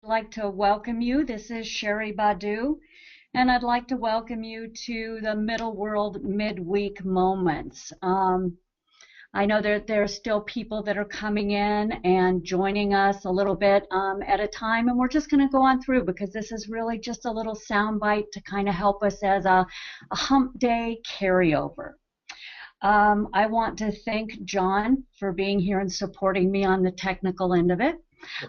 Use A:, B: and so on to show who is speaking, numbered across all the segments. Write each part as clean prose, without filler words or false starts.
A: I'd like to welcome you. This is Shari BaDu, and I'd like to welcome you to the Middle World Midweek Moments. I know that there are still people that are coming in and joining us a little bit at a time, and we're just going to go on through because this is really just a little soundbite to kind of help us as a hump day carryover. I want to thank John for being here and supporting me on the technical end of it.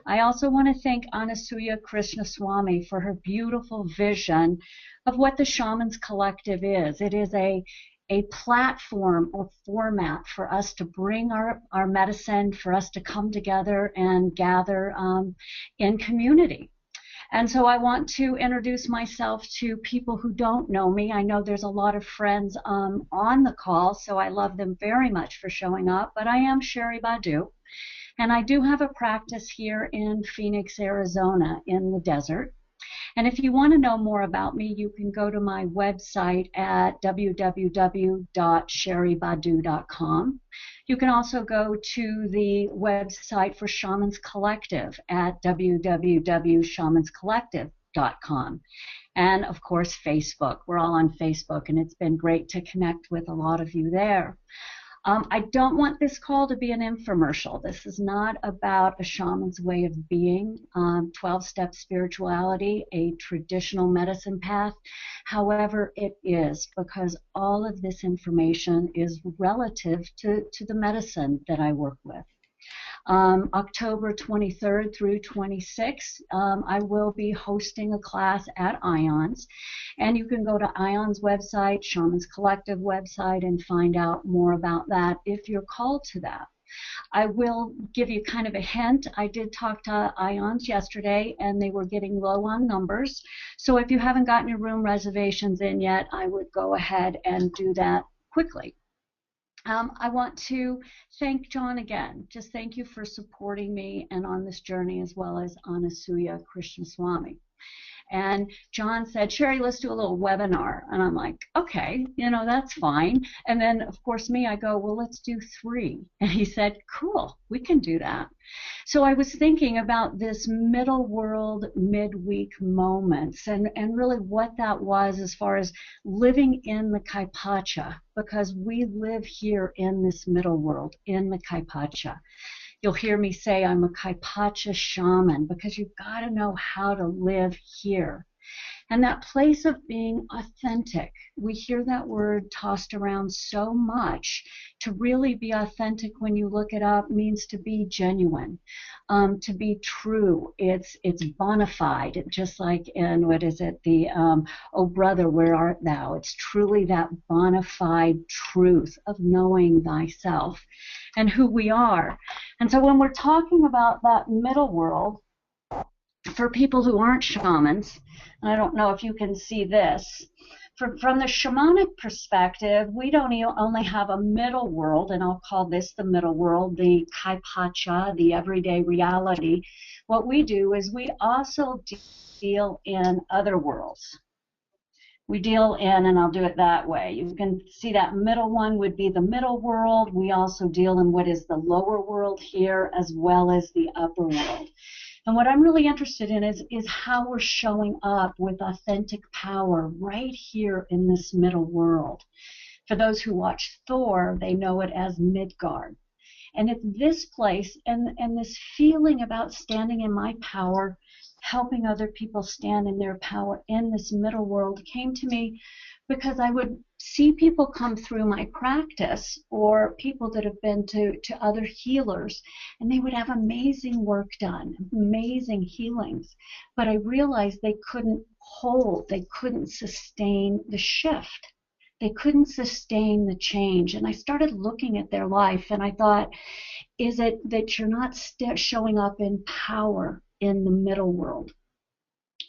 A: I also want to thank Anasuya Krishnaswamy for her beautiful vision of what the Shamans Collective is. It is a platform or format for us to bring our medicine, for us to come together and gather in community. And so I want to introduce myself to people who don't know me. I know there's a lot of friends on the call, so I love them very much for showing up. But I am Shari BaDu, and I do have a practice here in Phoenix, Arizona, in the desert. And if you want to know more about me, you can go to my website at www.sharibadu.com. You can also go to the website for Shamans Collective at www.shamanscollective.com. And, of course, Facebook. We're all on Facebook, and it's been great to connect with a lot of you there. I don't want this call to be an infomercial. This is not about a shaman's way of being, 12-step spirituality, a traditional medicine path. However, it is, because all of this information is relative to the medicine that I work with. October 23rd through 26th, I will be hosting a class at IONS, and you can go to IONS website, Shamans Collective website, and find out more about that if you're called to that. I will give you kind of a hint. I did talk to IONS yesterday, and they were getting low on numbers. So if you haven't gotten your room reservations in yet, I would go ahead and do that quickly. I want to thank John again. Just thank you for supporting me and on this journey, as well as Anasuya Krishnaswamy. And John said, Shari, let's do a little webinar. And I'm like, okay, that's fine. And then, of course, I go, well, let's do 3. And he said, cool, we can do that. So I was thinking about this middle world midweek moments and really what that was as far as living in the Pacha, because we live here in this middle world, in the Pacha. You'll hear me say I'm a Pacha shaman because you've got to know how to live here. And that place of being authentic, we hear that word tossed around so much. To really be authentic, when you look it up, means to be genuine, to be true. It's bona fide, just like in, what is it, the Oh Brother, Where Art Thou? It's truly that bona fide truth of knowing thyself and who we are. And so when we're talking about that middle world, for people who aren't shamans, and I don't know if you can see this, from the shamanic perspective, we don't only have a middle world, and I'll call this the middle world, the Pacha, the everyday reality. What we do is we also deal in other worlds. We deal in, and I'll do it that way. You can see that middle one would be the middle world. We also deal in what is the lower world here, as well as the upper world. And what I'm really interested in is how we're showing up with authentic power right here in this middle world. For those who watch Thor, they know it as Midgard. And it's this place and this feeling about standing in my power, helping other people stand in their power in this middle world came to me because I would see people come through my practice, or people that have been to other healers, and they would have amazing work done, amazing healings, but I realized they couldn't hold, they couldn't sustain the shift. They couldn't sustain the change. And I started looking at their life, and I thought, is it that you're not showing up in power in the middle world?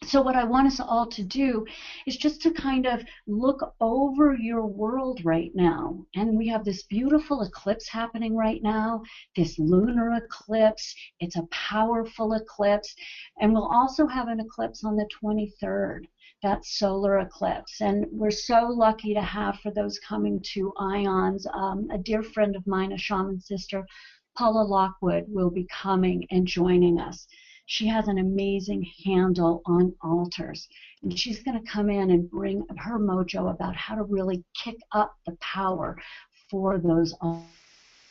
A: So what I want us all to do is just to kind of look over your world right now. And we have this beautiful eclipse happening right now, this lunar eclipse. It's a powerful eclipse. And we'll also have an eclipse on the 23rd, that solar eclipse. And we're so lucky to have, for those coming to IONS, a dear friend of mine, a shaman sister, Paula Lockwood, will be coming and joining us. She has an amazing handle on altars. And she's going to come in and bring her mojo about how to really kick up the power for those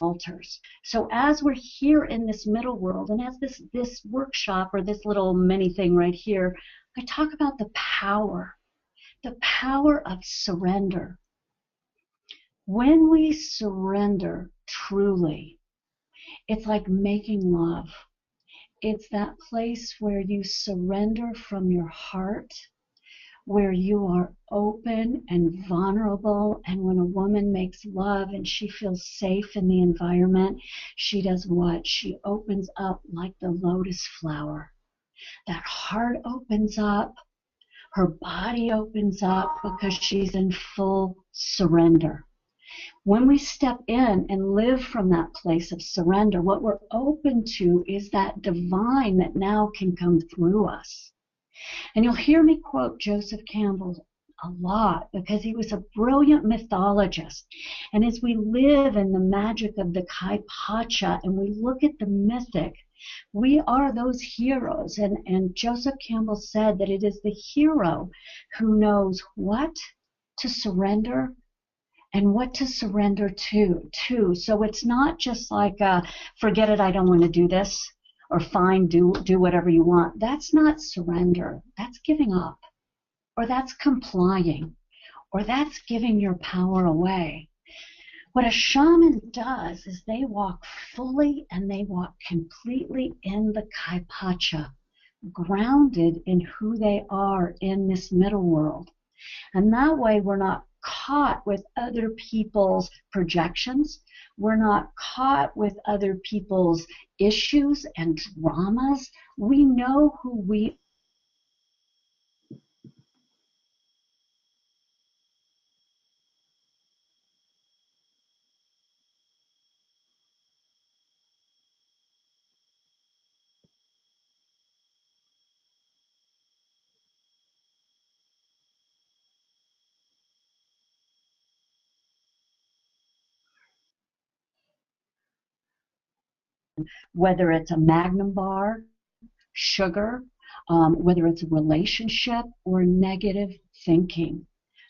A: altars. So as we're here in this middle world, and as this workshop or this little mini thing right here, I talk about the power of surrender. When we surrender truly, it's like making love. It's that place where you surrender from your heart, where you are open and vulnerable. And when a woman makes love and she feels safe in the environment, she does what? She opens up like the lotus flower. That heart opens up, her body opens up because she's in full surrender. When we step in and live from that place of surrender, what we're open to is that divine that now can come through us. And you'll hear me quote Joseph Campbell a lot because he was a brilliant mythologist. And as we live in the magic of the Pacha and we look at the mythic, we are those heroes. And Joseph Campbell said that it is the hero who knows what to surrender and what to surrender to. So it's not just like, forget it, I don't want to do this, or fine, do whatever you want. That's not surrender. That's giving up, or that's complying, or that's giving your power away. What a shaman does is they walk fully and they walk completely in the Kaipacha, grounded in who they are in this middle world. And that way we're not caught with other people's projections. We're not caught with other people's issues and dramas. We know who we whether it's a Magnum bar, sugar, whether it's a relationship or negative thinking.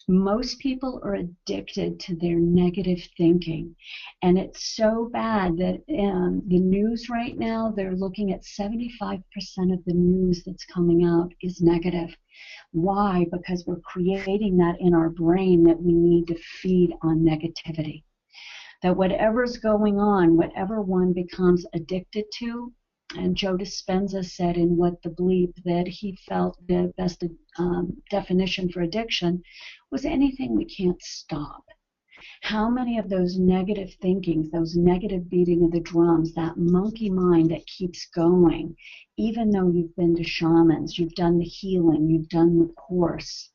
A: Most people are addicted to their negative thinking. And it's so bad that in the news right now, they're looking at 75% of the news that's coming out is negative. Why? Because we're creating that in our brain that we need to feed on negativity. That whatever's going on, whatever one becomes addicted to, and Joe Dispenza said in What the Bleep that he felt the best definition for addiction was anything we can't stop. How many of those negative thinkings, those negative beating of the drums, that monkey mind that keeps going, even though you've been to shamans, you've done the healing, you've done the course.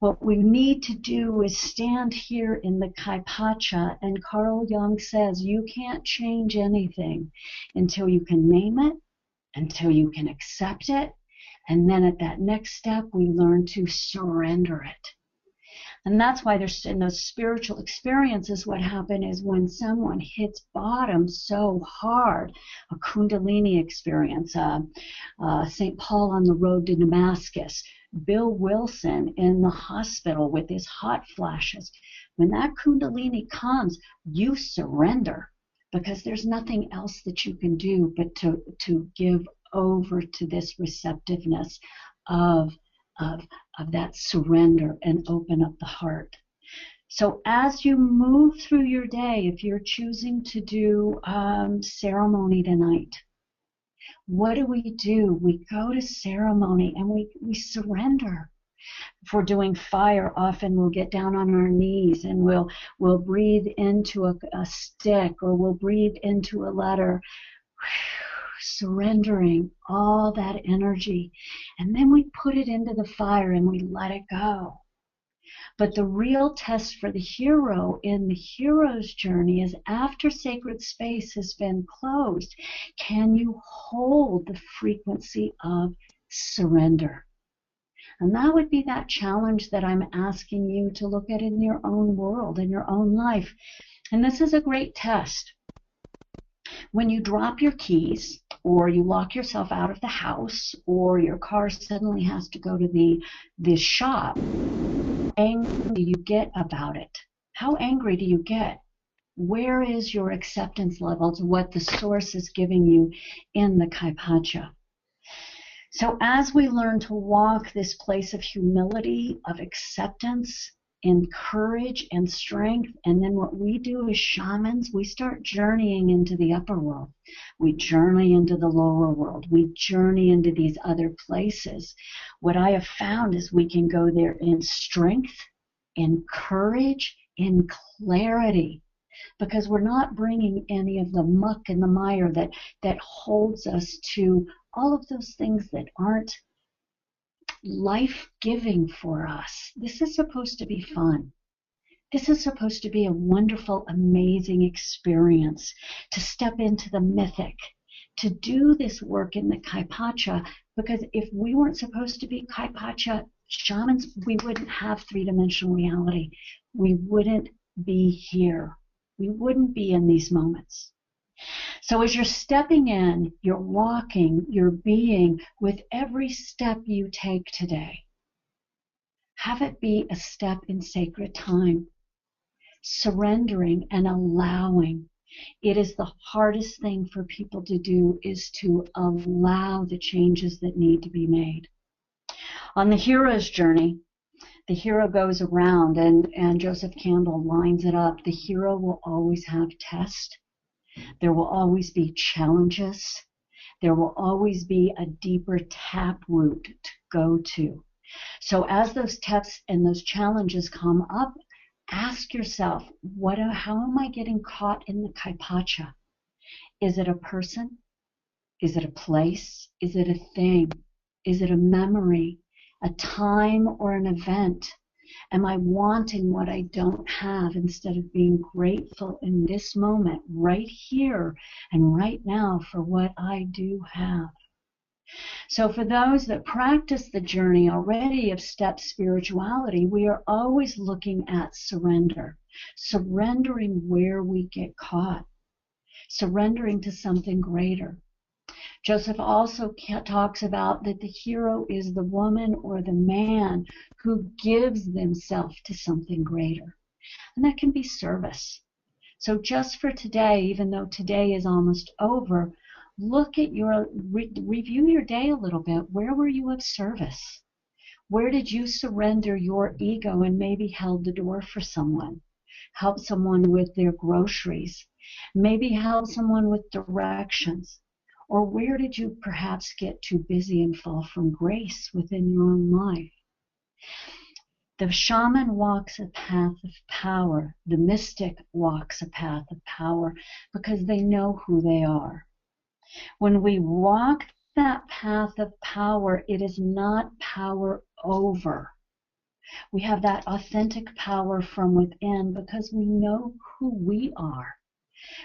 A: What we need to do is stand here in the Kaipacha, and Carl Jung says you can't change anything until you can name it, until you can accept it, and then at that next step we learn to surrender it. And that's why there's in those spiritual experiences, what happened is when someone hits bottom so hard, a Kundalini experience, St. Paul on the road to Damascus, Bill Wilson in the hospital with his hot flashes. When that Kundalini comes, you surrender because there's nothing else that you can do but to give over to this receptiveness of that surrender and open up the heart. So as you move through your day, if you're choosing to do ceremony tonight, what do? We go to ceremony and we surrender. If we're doing fire, often we'll get down on our knees and we'll breathe into a stick, or we'll breathe into a letter, surrendering all that energy. And then we put it into the fire and we let it go. But the real test for the hero in the hero's journey is after sacred space has been closed, can you hold the frequency of surrender? And that would be that challenge that I'm asking you to look at in your own world, in your own life. And this is a great test. When you drop your keys, or you lock yourself out of the house, or your car suddenly has to go to the shop, how angry do you get about it? How angry do you get? Where is your acceptance level to what the source is giving you in the Pacha? So as we learn to walk this place of humility, of acceptance, and courage and strength, and then what we do as shamans, we start journeying into the upper world. We journey into the lower world. We journey into these other places. What I have found is we can go there in strength, in courage, in clarity, because we're not bringing any of the muck and the mire that holds us to all of those things that aren't life-giving for us. This is supposed to be fun. This is supposed to be a wonderful, amazing experience, to step into the mythic, to do this work in the Pacha, because if we weren't supposed to be Pacha shamans, we wouldn't have three-dimensional reality. We wouldn't be here. We wouldn't be in these moments. So as you're stepping in, you're walking, you're being, with every step you take today, have it be a step in sacred time, surrendering and allowing. It is the hardest thing for people to do, is to allow the changes that need to be made. On the hero's journey, the hero goes around, and Joseph Campbell lines it up. The hero will always have tests. There will always be challenges. There will always be a deeper taproot to go to. So as those tests and those challenges come up, ask yourself, how am I getting caught in the Pacha? Is it a person? Is it a place? Is it a thing? Is it a memory, a time, or an event? Am I wanting what I don't have instead of being grateful in this moment, right here and right now, for what I do have? So for those that practice the journey already of step spirituality, we are always looking at surrender, surrendering where we get caught, surrendering to something greater. Joseph also talks about that the hero is the woman or the man who gives themselves to something greater. And that can be service. So just for today, even though today is almost over, look at review your day a little bit. Where were you of service? Where did you surrender your ego and maybe held the door for someone? Help someone with their groceries. Maybe help someone with directions. Or where did you perhaps get too busy and fall from grace within your own life? The shaman walks a path of power. The mystic walks a path of power because they know who they are. When we walk that path of power, it is not power over. We have that authentic power from within because we know who we are.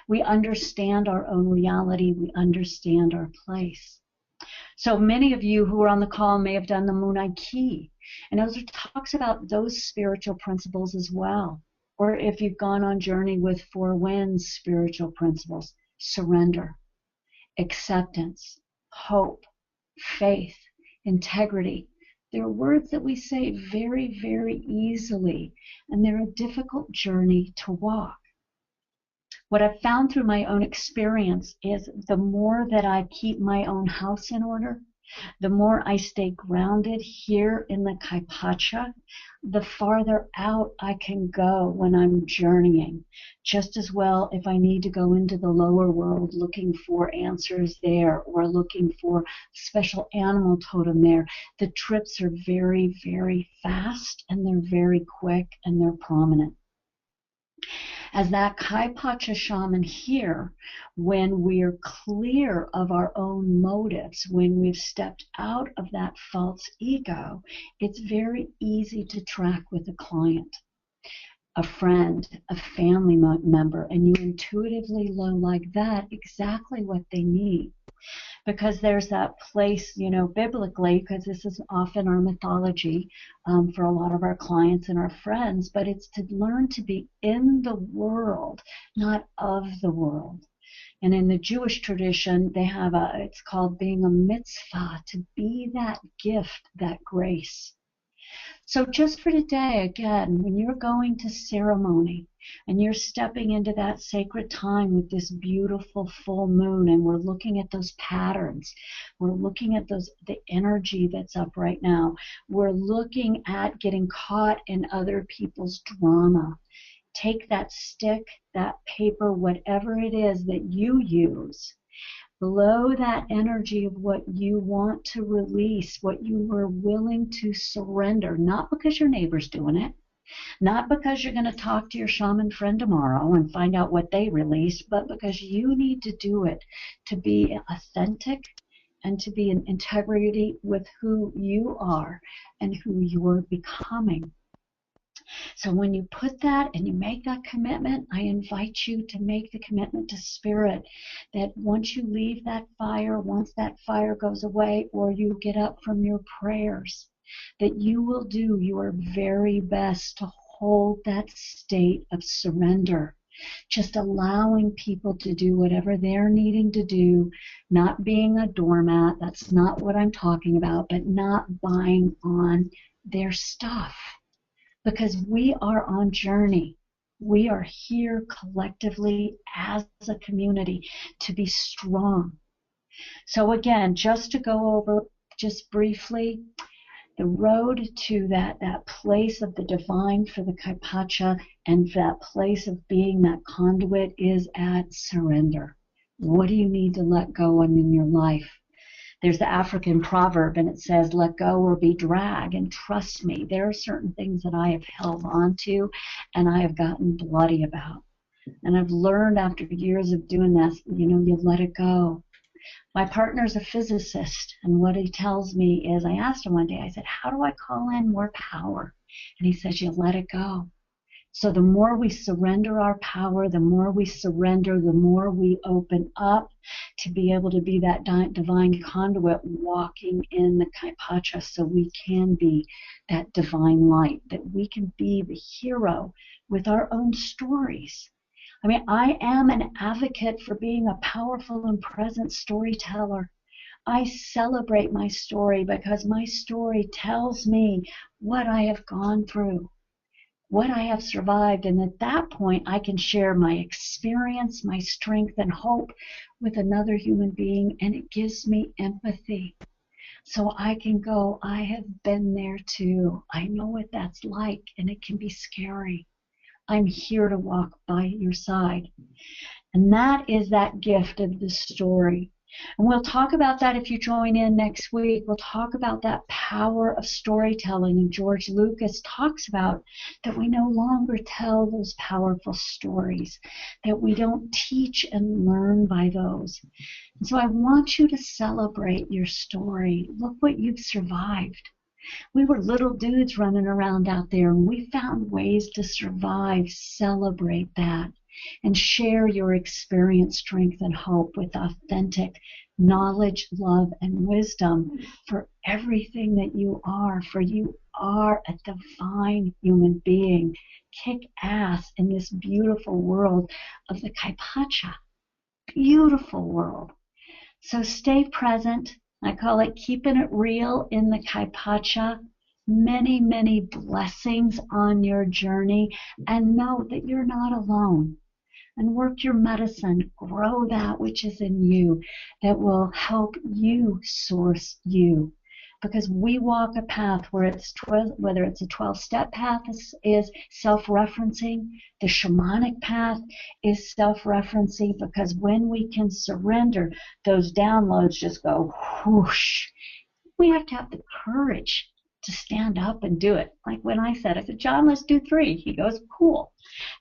A: We understand our own reality. We understand our place. So many of you who are on the call may have done the Moonai Key. And those talks about those spiritual principles as well. Or if you've gone on journey with Four Winds spiritual principles, surrender, acceptance, hope, faith, integrity. They're words that we say very, very easily, and they're a difficult journey to walk. What I've found through my own experience is the more that I keep my own house in order, the more I stay grounded here in the Pacha, the farther out I can go when I'm journeying. Just as well if I need to go into the lower world looking for answers there or looking for special animal totem there. The trips are very, very fast, and they're very quick, and they're prominent. As that Pacha shaman here, when we're clear of our own motives, when we've stepped out of that false ego, it's very easy to track with a client, a friend, a family member, and you intuitively know like that exactly what they need. Because there's that place, biblically, because this is often our mythology for a lot of our clients and our friends, but it's to learn to be in the world, not of the world. And in the Jewish tradition, they have it's called being a mitzvah, to be that gift, that grace. So just for today, again, when you're going to ceremony and you're stepping into that sacred time with this beautiful full moon, and we're looking at those patterns, we're looking at the energy that's up right now, we're looking at getting caught in other people's drama. Take that stick, that paper, whatever it is that you use, blow that energy of what you want to release, what you were willing to surrender, not because your neighbor's doing it, not because you're going to talk to your shaman friend tomorrow and find out what they released, but because you need to do it to be authentic and to be in integrity with who you are and who you're becoming. So when you put that and you make that commitment, I invite you to make the commitment to Spirit that once you leave that fire, once that fire goes away, or you get up from your prayers, that you will do your very best to hold that state of surrender. Just allowing people to do whatever they're needing to do, not being a doormat, that's not what I'm talking about, but not buying on their stuff. Because we are on journey. We are here collectively as a community to be strong. So again, just to go over just briefly, the road to that place of the divine for the Pacha and that place of being that conduit is at surrender. What do you need to let go of in your life? There's the African proverb, and it says, let go or be dragged. And trust me, there are certain things that I have held on to and I have gotten bloody about. And I've learned after years of doing this, you let it go. My partner's a physicist, and what he tells me is, I asked him one day, I said, how do I call in more power? And he says, you let it go. So the more we surrender our power, the more we surrender, the more we open up to be able to be that divine conduit walking in the Pacha, so we can be that divine light, that we can be the hero with our own stories. I mean, I am an advocate for being a powerful and present storyteller. I celebrate my story because my story tells me what I have gone through, what I have survived, and at that point I can share my experience, my strength, and hope with another human being, and it gives me empathy. So I can go, I have been there too. I know what that's like, and it can be scary. I'm here to walk by your side. And that is that gift of the story. And we'll talk about that if you join in next week. We'll talk about that power of storytelling. And George Lucas talks about that we no longer tell those powerful stories, that we don't teach and learn by those. And so I want you to celebrate your story. Look what you've survived. We were little dudes running around out there, and we found ways to survive. Celebrate that. And share your experience, strength, and hope with authentic knowledge, love, and wisdom for everything that you are. For you are a divine human being. Kick ass in this beautiful world of the Pacha. Beautiful world. So stay present. I call it keeping it real in the Pacha. Many, many blessings on your journey. And know that you're not alone. And work your medicine, grow that which is in you that will help you source you. Because we walk a path where it's whether it's a 12-step path is self-referencing, the shamanic path is self-referencing, because when we can surrender, those downloads just go whoosh. We have to have the courage to stand up and do it. Like when I said, John, let's do 3. He goes, cool.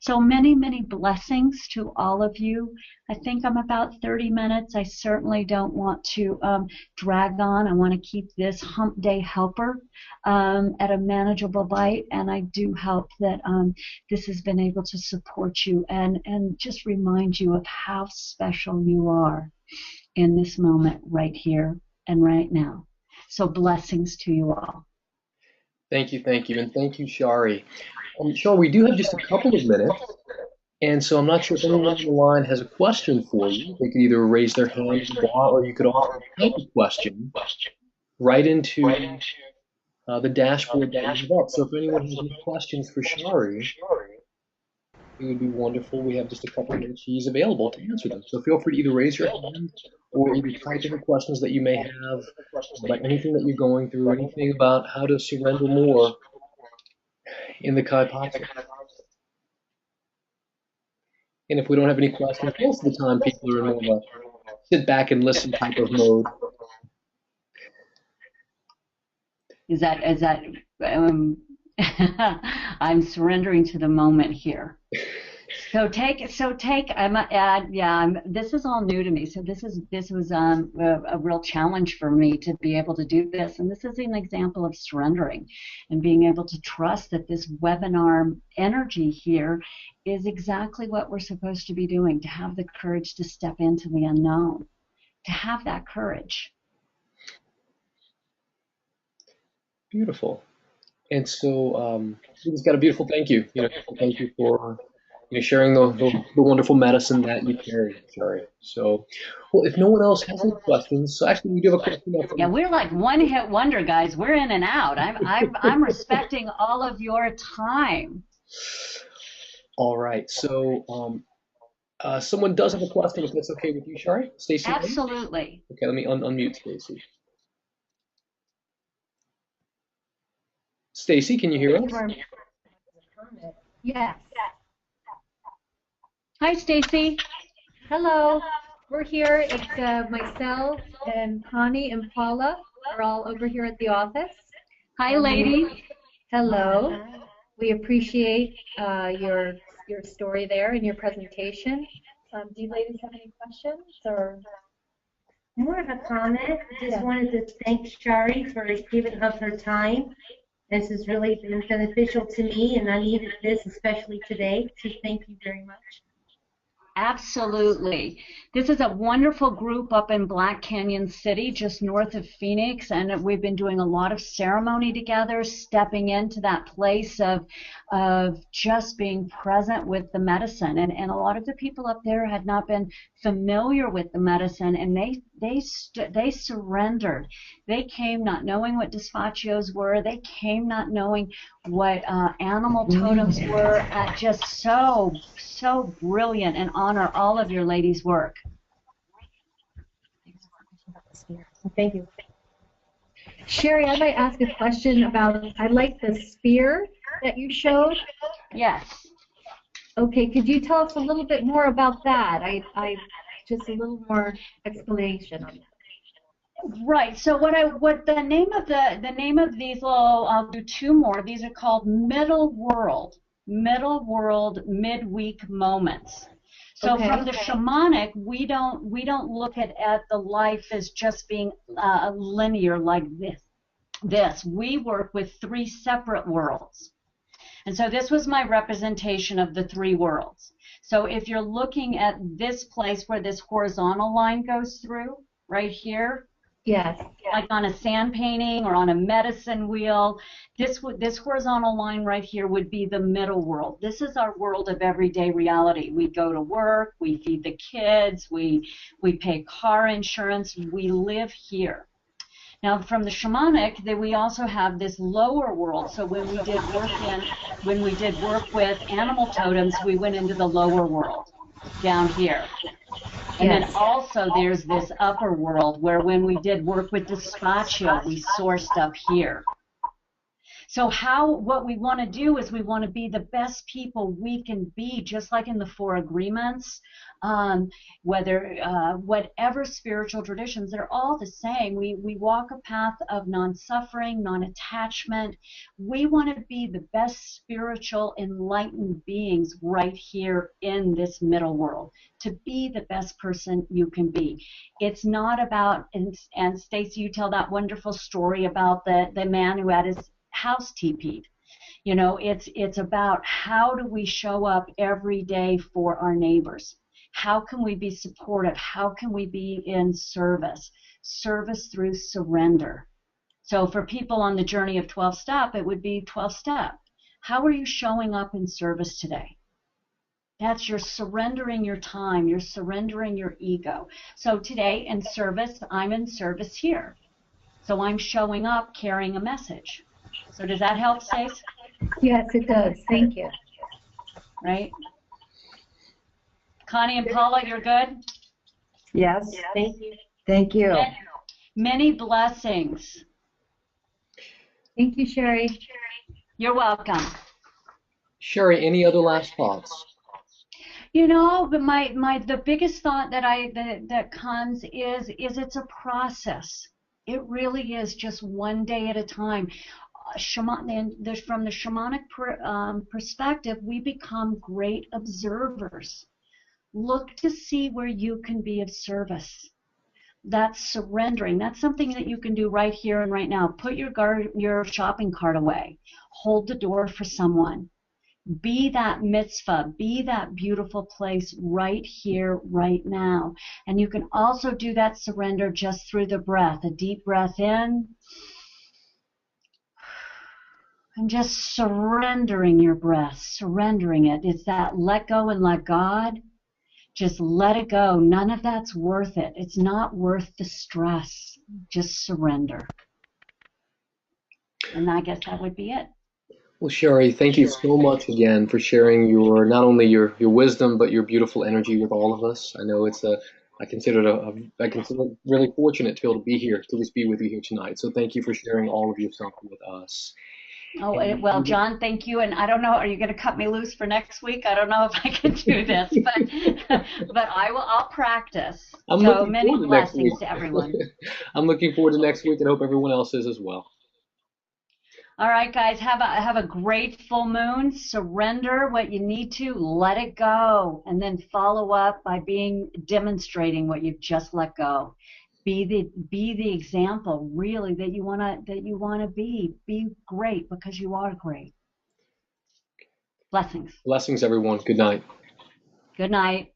A: So many, many blessings to all of you. I think I'm about 30 minutes. I certainly don't want to drag on. I want to keep this hump day helper at a manageable bite, and I do hope that this has been able to support you and just remind you of how special you are in this moment right here and right now. So blessings to you all.
B: Thank you, and thank you, Shari. Shari, we do have just a couple of minutes. And so I'm not sure if anyone on the line has a question for you. They could either raise their hand if you want, or you could also type a question right into the dashboard that you have up. So if anyone has any questions for Shari, it would be wonderful. We have just a couple of minutes. She's available to answer them. So feel free to either raise your hand or either type in the questions that you may have about anything that you're going through, anything about how to surrender more in the Kai Pacha. And if we don't have any questions, most of the time people are in more of a sit back and listen type of mode.
A: Is that um, I'm surrendering to the moment here. This is all new to me. So this was a real challenge for me to be able to do this. And this is an example of surrendering and being able to trust that this webinar energy here is exactly what we're supposed to be doing, to have the courage to step into the unknown, to have that courage.
B: Beautiful. And so we just got a beautiful thank you. Thank you for sharing the wonderful medicine that you carry, Shari. So, well, if no one else has any questions, so actually we do have a question now
A: Yeah,
B: from.
A: we're like one-hit wonder, guys. We're in and out. I'm respecting all of your time.
B: All right. So, someone does have a question, if that's okay with you, Shari. Stacy?
A: Absolutely.
B: Okay, let me unmute Stacy. Stacy, can you hear us?
C: Yes.
A: Hi, Stacy.
C: Hello. We're here. It's myself and Connie and Paula are all over here at the office.
A: Hi, ladies.
C: Hello. We appreciate your story there and your presentation. Do you ladies have any questions or?
D: More of a comment. Just wanted to thank Shari for giving up her time. This has really been beneficial to me, and I needed this especially today. So thank you very much.
A: Absolutely. This is a wonderful group up in Black Canyon City, just north of Phoenix, and we've been doing a lot of ceremony together, stepping into that place of just being present with the medicine. And a lot of the people up there had not been familiar with the medicine, and they surrendered. They came not knowing what dispatchios were. They came not knowing what animal totems were. Just so brilliant, and honor all of your ladies' work.
D: Thank you.
C: Shari, I might ask a question about, I like the spear that you showed.
A: Yes.
C: Okay, could you tell us a little bit more about that? I just a little more explanation on that.
A: Right. So what the name of these little, I'll do two more. These are called middle world midweek moments. So
C: Okay.
A: from the shamanic, we don't look at the life as just being linear like this. We work with three separate worlds. And so this was my representation of the three worlds. So if you're looking at this place where this horizontal line goes through, right here,
C: Yes.
A: like on a sand painting or on a medicine wheel, this horizontal line right here would be the middle world. This is our world of everyday reality. We go to work, we feed the kids, we pay car insurance, we live here. Now, from the shamanic, we also have this lower world. So when we did work with animal totems, we went into the lower world down here. And
C: Yes.
A: then also there's this upper world where when we did work with dispatchio, we sourced up here. So what we want to do is we want to be the best people we can be, just like in the Four Agreements, whatever spiritual traditions, they're all the same. We walk a path of non-suffering, non-attachment. We want to be the best spiritual enlightened beings right here in this middle world, to be the best person you can be. It's not about, and Stacy, you tell that wonderful story about the man who had his house TP'd. It's about how do we show up every day for our neighbors? How can we be supportive? How can we be in service? Service through surrender. So for people on the journey of 12-step, it would be 12-step. How are you showing up in service today? You're surrendering your time, you're surrendering your ego. So today in service, I'm in service here. So I'm showing up carrying a message. So does that help, Stace?
C: Yes, it does. Thank you.
A: Right? Connie and Paula, you're good?
E: Yes.
D: Thank you.
E: Thank you.
A: Many blessings.
C: Thank you, Shari.
A: You're welcome.
B: Shari, any other last thoughts?
A: You know, but the biggest thought that comes is it's a process. It really is, just one day at a time. From the shamanic perspective, we become great observers. Look to see where you can be of service. That's surrendering. That's something that you can do right here and right now. Put your shopping cart away. Hold the door for someone. Be that mitzvah, be that beautiful place right here, right now. And you can also do that surrender just through the breath. A deep breath in, and just surrendering your breath, surrendering it. It's that let go and let God. Just let it go. None of that's worth it. It's not worth the stress. Just surrender. And I guess that would be it.
B: Well, Shari, thank you so much again for sharing not only your wisdom, but your beautiful energy with all of us. I know I consider it really fortunate to be able to be here, to just be with you here tonight. So thank you for sharing all of yourself with us.
A: Oh, well, John, thank you. And I don't know, are you going to cut me loose for next week? I don't know if I can do this, but I'll practice. So many blessings to everyone.
B: I'm looking forward to next week and hope everyone else is as well.
A: All right, guys, have a great full moon. Surrender what you need to, let it go, and then follow up by demonstrating what you've just let go. Be the example really that you wanna be. Be great because you are great. Blessings.
B: Blessings, everyone. Good night.
A: Good night.